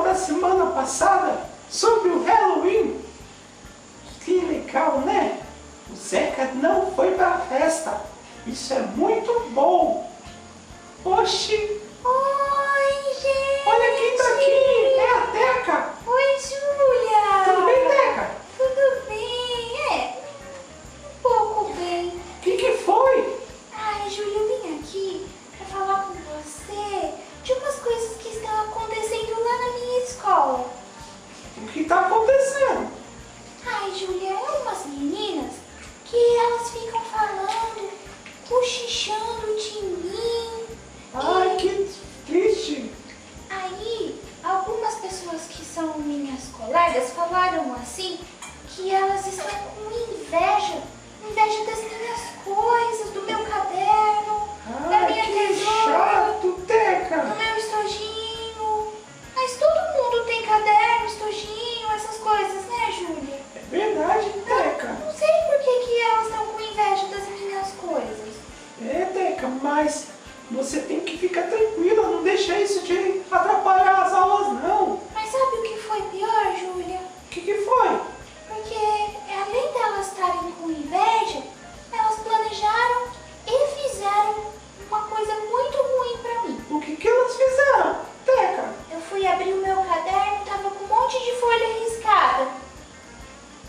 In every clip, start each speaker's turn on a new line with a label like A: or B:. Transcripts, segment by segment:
A: da semana passada sobre o Halloween. Que legal, né? O Zeca não foi para a festa. Isso é muito bom. Oxi!
B: Oi, gente!
A: Olha quem tá aqui! É a Teca!
B: Oi, Júlia!
A: Tudo bem, Teca?
B: Tudo bem? Um pouco bem.
A: O que foi?
B: Ai, Júlia, eu vim aqui pra falar com você de umas coisas que estão acontecendo lá na minha escola.
A: O que tá acontecendo?
B: Ai, Júlia, é umas meninas que elas ficam falando, cochichando de mim.
A: Ai, que triste!
B: Aí, algumas pessoas que são minhas colegas falaram assim que elas estão com inveja das minhas coisas, do meu caderno, da
A: Ai,
B: minha
A: que
B: tesoura,
A: chato,
B: do
A: Teca!
B: meu estojinho. Mas todo mundo tem caderno, estojinho, essas coisas, né, Júlia?
A: É verdade, Teca!
B: Não sei por que elas estão com inveja das minhas coisas.
A: É, Teca, mas você tem que ficar tranquila, não deixa isso te atrapalhar as aulas, não.
B: Mas sabe o que foi pior, Júlia?
A: O que foi?
B: Porque além delas estarem com inveja, elas planejaram e fizeram uma coisa muito ruim pra mim.
A: O que elas fizeram, Teca?
B: Eu fui abrir o meu caderno, tava com um monte de folha riscada.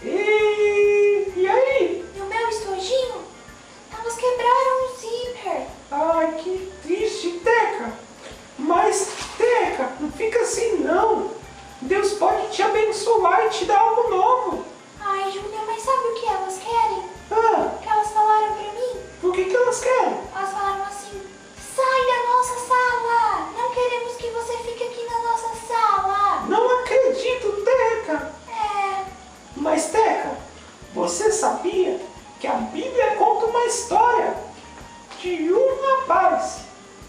A: E aí?
B: E o meu estojinho, elas quebraram o zíper.
A: Ai, que triste, Teca. Mas, Teca, não fica assim, não. Deus pode te abençoar e te dar algo novo.
B: Ai, Júlia, mas sabe o que elas querem?
A: Ah,
B: O que elas falaram pra mim?
A: o que elas querem?
B: Elas falaram assim: sai da nossa sala! Não queremos que você fique aqui na nossa sala!
A: Não acredito, Teca.
B: É,
A: Mas, Teca, você sabia que a Bíblia conta uma história de um rapaz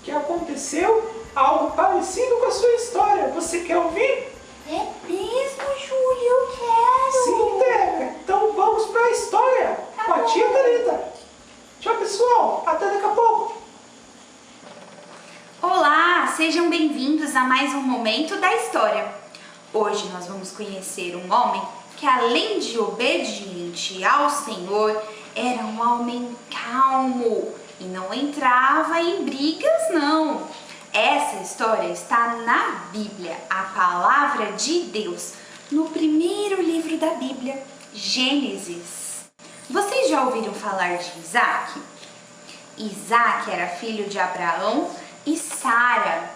A: que aconteceu algo parecido com a sua história? Você quer ouvir?
B: é mesmo, Júlia, eu quero!
A: Sim, Teca. Então vamos para a história
B: Tá
A: com a tia
B: bom.
A: Thalita. Tchau, pessoal. Até daqui a pouco.
C: Olá, sejam bem-vindos a mais um Momento da História. Hoje nós vamos conhecer um homem que, além de obediente ao Senhor, era um homem calmo e não entrava em brigas, não. Essa história está na Bíblia, a Palavra de Deus, no primeiro livro da Bíblia, Gênesis. Vocês já ouviram falar de Isaac? Isaac era filho de Abraão e Sara.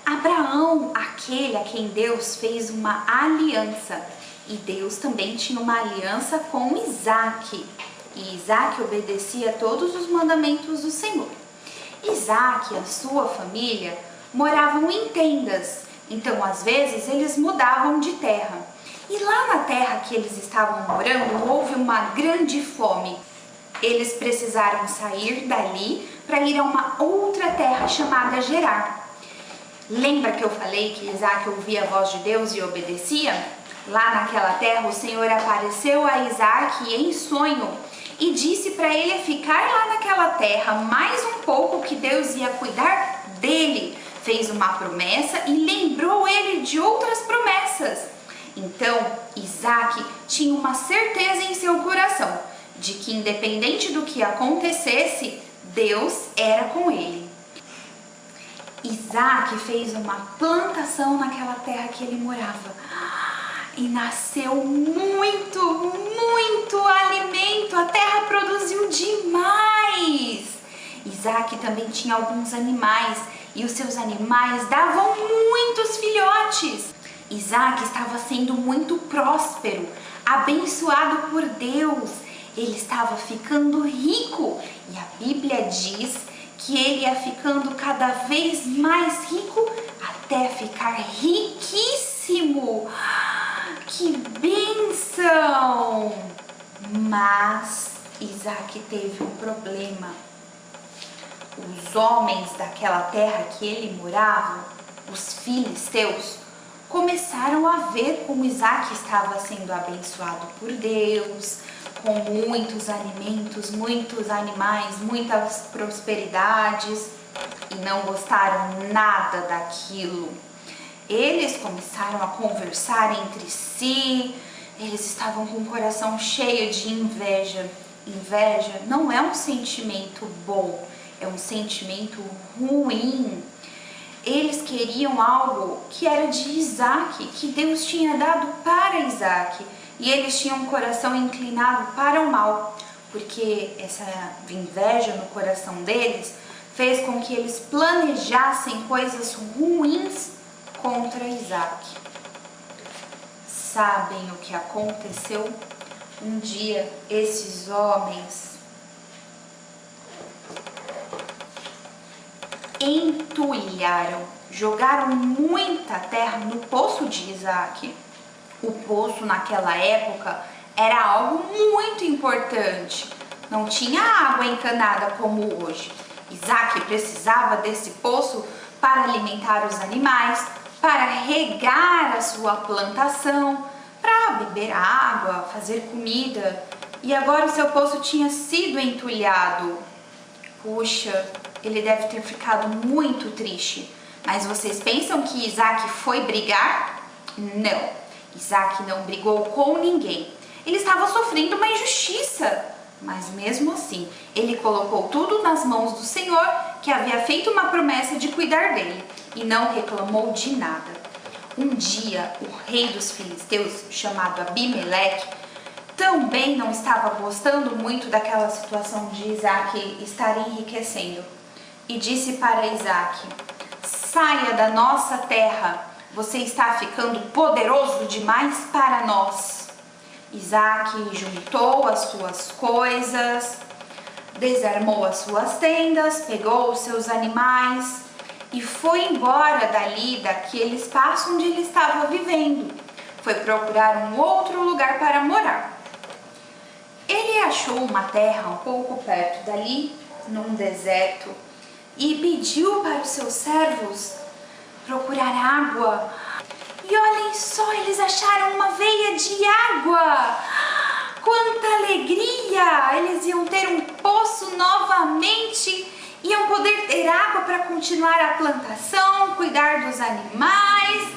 C: Abraão, aquele a quem Deus fez uma aliança, e Deus também tinha uma aliança com Isaac. E Isaac obedecia a todos os mandamentos do Senhor. Isaac e a sua família moravam em tendas, então às vezes eles mudavam de terra. E lá na terra que eles estavam morando houve uma grande fome. Eles precisaram sair dali para ir a uma outra terra chamada Gerar. Lembra que eu falei que Isaac ouvia a voz de Deus e obedecia? Lá naquela terra o Senhor apareceu a Isaac em sonho e disse para ele ficar lá naquela terra mais um pouco, que Deus ia cuidar dele. Fez uma promessa e lembrou ele de outras promessas. Então Isaac tinha uma certeza em seu coração de que, independente do que acontecesse, Deus era com ele. Isaac fez uma plantação naquela terra que ele morava e nasceu muito alimento. A terra produziu demais. Isaac também tinha alguns animais e os seus animais davam muitos filhotes. Isaac estava sendo muito próspero, abençoado por Deus. Ele estava ficando rico e a Bíblia diz que ele ia ficando cada vez mais rico até ficar riquíssimo. Que bênção! Mas Isaac teve um problema. Os homens daquela terra que ele morava, os filisteus, começaram a ver como Isaac estava sendo abençoado por Deus, com muitos alimentos, muitos animais, muitas prosperidades, e não gostaram nada daquilo. Eles começaram a conversar entre si, eles estavam com o coração cheio de inveja. Inveja não é um sentimento bom, é um sentimento ruim. Eles queriam algo que era de Isaac, que Deus tinha dado para Isaac, e eles tinham um coração inclinado para o mal, porque essa inveja no coração deles fez com que eles planejassem coisas ruins contra Isaac. Sabem o que aconteceu? Um dia esses homens entulharam, jogaram muita terra no poço de Isaac. O poço naquela época era algo muito importante, não tinha água encanada como hoje. Isaac precisava desse poço para alimentar os animais, para regar a sua plantação, para beber água, fazer comida. E agora o seu poço tinha sido entulhado. Puxa, ele deve ter ficado muito triste. Mas vocês pensam que Isaac foi brigar? Não, Isaac não brigou com ninguém. Ele estava sofrendo uma injustiça. Mas mesmo assim, ele colocou tudo nas mãos do Senhor, que havia feito uma promessa de cuidar dele, e não reclamou de nada. Um dia, o rei dos filisteus, chamado Abimeleque, também não estava gostando muito daquela situação de Isaac estar enriquecendo. E disse para Isaac: saia da nossa terra, você está ficando poderoso demais para nós. Isaac juntou as suas coisas, desarmou as suas tendas, pegou os seus animais e foi embora dali, daquele espaço onde ele estava vivendo. Foi procurar um outro lugar para morar. Ele achou uma terra um pouco perto dali, num deserto, e pediu para os seus servos procurar água. E olhem só, eles acharam uma veia de água. Quanta alegria! Eles iam ter um poço novamente, iam poder ter água para continuar a plantação, cuidar dos animais.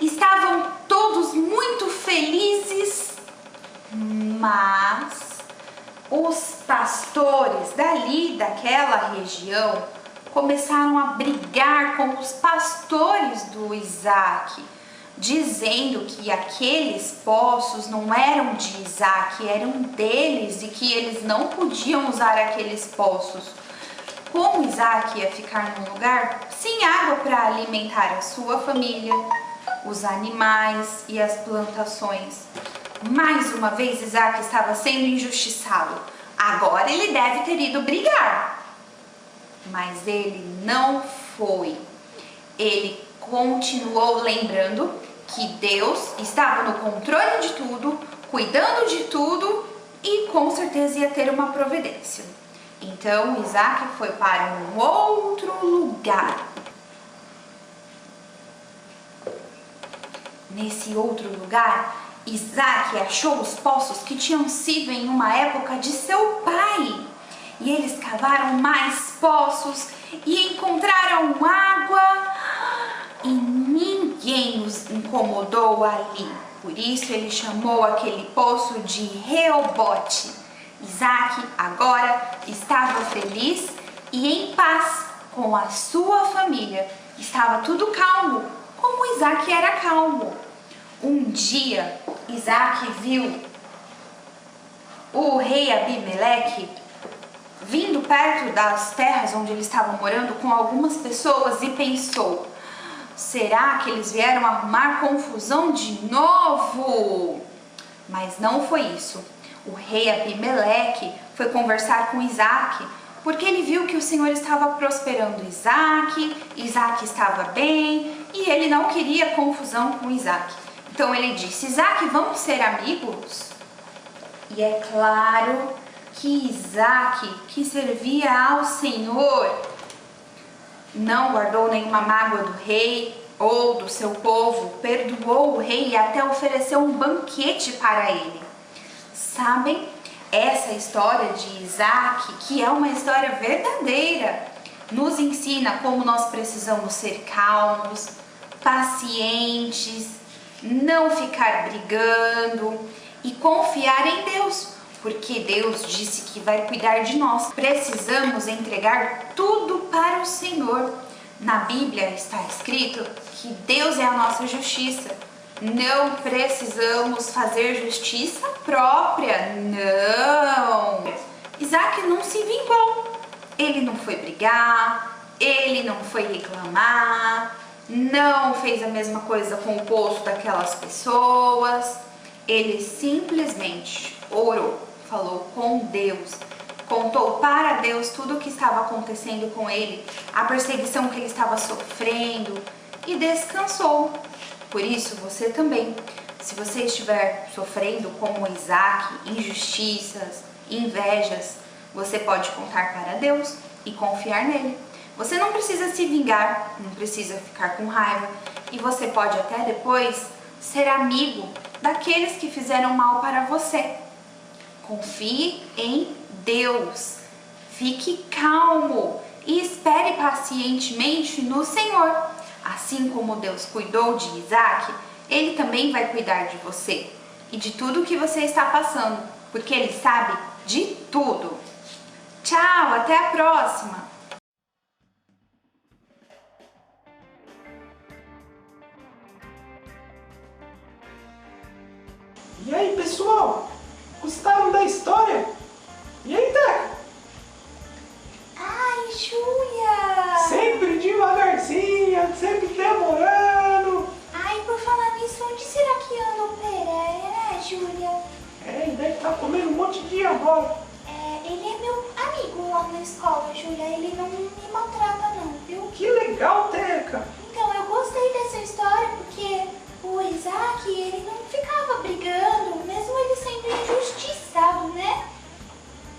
C: Estavam todos muito felizes, mas os pastores dali, daquela região, começaram a brigar com os pastores do Isaac, dizendo que aqueles poços não eram de Isaac, eram deles e que eles não podiam usar aqueles poços. Como Isaac ia ficar num lugar sem água para alimentar a sua família, os animais e as plantações? Mais uma vez Isaac estava sendo injustiçado. Agora ele deve ter ido brigar. Mas ele não foi. Ele continuou lembrando que Deus estava no controle de tudo, cuidando de tudo e com certeza ia ter uma providência. Então Isaac foi para um outro lugar. Nesse outro lugar, Isaac achou os poços que tinham sido em uma época de seu pai. E eles cavaram mais poços e encontraram água e ninguém os incomodou ali. Por isso ele chamou aquele poço de Reobote. Isaac agora estava feliz e em paz com a sua família. Estava tudo calmo, como Isaac era calmo. Um dia, Isaac viu o rei Abimeleque vindo perto das terras onde eles estavam morando com algumas pessoas e pensou: será que eles vieram arrumar confusão de novo? Mas não foi isso. O rei Abimeleque foi conversar com Isaac, porque ele viu que o Senhor estava prosperando Isaac estava bem e ele não queria confusão com Isaac. Então ele disse: Isaac, vamos ser amigos? E é claro que Isaac, que servia ao Senhor, não guardou nenhuma mágoa do rei ou do seu povo, perdoou o rei e até ofereceu um banquete para ele. Sabem, essa história de Isaac, que é uma história verdadeira, nos ensina como nós precisamos ser calmos, pacientes, não ficar brigando e confiar em Deus, porque Deus disse que vai cuidar de nós. Precisamos entregar tudo para o Senhor. Na Bíblia está escrito que Deus é a nossa justiça. Não precisamos fazer justiça própria, não. Isaac não se vingou. Ele não foi brigar, ele não foi reclamar, não fez a mesma coisa com o poço daquelas pessoas. Ele simplesmente orou, falou com Deus, contou para Deus tudo o que estava acontecendo com ele, a perseguição que ele estava sofrendo, e descansou. Por isso, você também, se você estiver sofrendo como Isaac, injustiças, invejas, você pode contar para Deus e confiar nele. Você não precisa se vingar, não precisa ficar com raiva, e você pode até depois ser amigo daqueles que fizeram mal para você. Confie em Deus, fique calmo e espere pacientemente no Senhor. Assim como Deus cuidou de Isaac, Ele também vai cuidar de você e de tudo que você está passando, porque Ele sabe de tudo. Tchau, até a próxima!
A: E aí, pessoal? Gostaram da história? E aí, Teca?
B: Ai, Júlia!
A: Sempre devagarzinho, sempre demorando.
B: Ai, por falar nisso, onde será que anda o Pereira, Júlia?
A: Ele deve estar comendo um monte de agora.
B: Ele é meu amigo lá na escola, Júlia. Ele não me maltrata não, viu?
A: Que legal, Teca.
B: Então, eu gostei dessa história porque o Isaac, ele não ficava brigando, mesmo ele sendo injustiçado, né?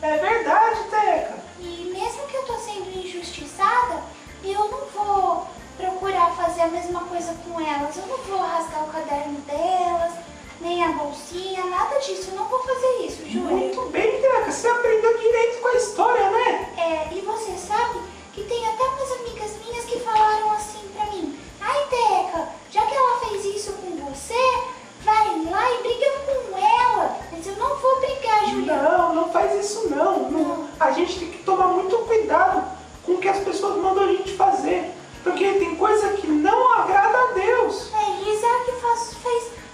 A: É verdade, Teca.
B: E mesmo que eu tô sendo injustiçada, eu não vou procurar fazer a mesma coisa com elas. Eu não vou rasgar o caderno delas, nem a bolsinha, nada disso. Eu não vou fazer isso, Júlia.
A: Muito bem, Teca. Você aprendeu direito com a história, né?
B: E você sabe que tem até umas amigas minhas que falaram assim pra mim: ai, Teca, já que ela fez isso com você, vai lá e briga com ela. Mas eu não vou brigar, Júlia.
A: Não faz isso não. A gente tem que tomar muito cuidado com o que as pessoas mandam a gente fazer. Porque tem coisa que não agrada a Deus.
B: Isaac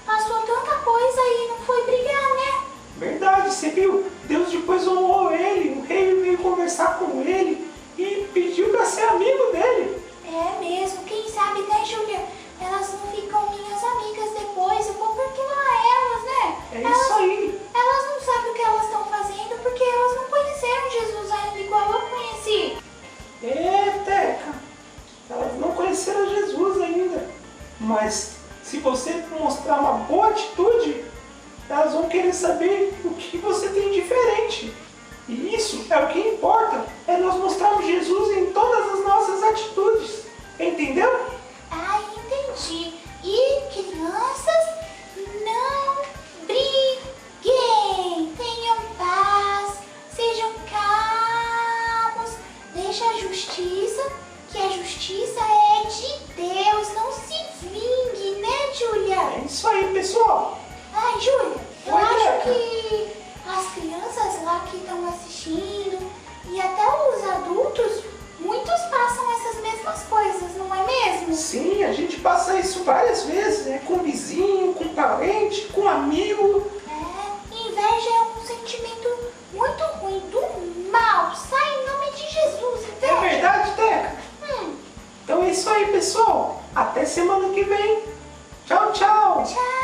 B: passou tanta coisa e não foi brigar, né?
A: Verdade, você viu? Deus depois honrou ele, o rei veio conversar com ele e pediu para ser amigo dele.
B: É mesmo, quem sabe, né, Júlia? Elas não ficam minhas amigas depois, eu vou perdoar elas, né?
A: Isso aí.
B: Elas não sabem o que elas estão fazendo porque elas não conheceram Jesus ainda igual eu conheci.
A: Teca, elas não conheceram Jesus ainda. Mas se você mostrar uma boa atitude, elas vão querer saber o que você tem diferente. E isso é o que importa, é nós mostrarmos Jesus em todas as nossas atitudes. Entendeu?
B: Entendi. E crianças, não briguem. Tenham paz, sejam calmos. Deixa a justiça, que a justiça é de Deus. Não se vingue, né, Júlia?
A: É isso aí, pessoal.
B: Júlia, eu
A: Oi,
B: acho
A: Teca.
B: que as crianças lá que estão assistindo e até os adultos, muitos passam essas mesmas coisas, não é mesmo?
A: Sim, a gente passa isso várias vezes, né? Com vizinho, com parente, com amigo.
B: Inveja é um sentimento muito ruim, do mal. Sai em nome de Jesus, inveja.
A: É verdade, Teca? Então é isso aí, pessoal. Até semana que vem. Tchau, tchau.
B: Tchau.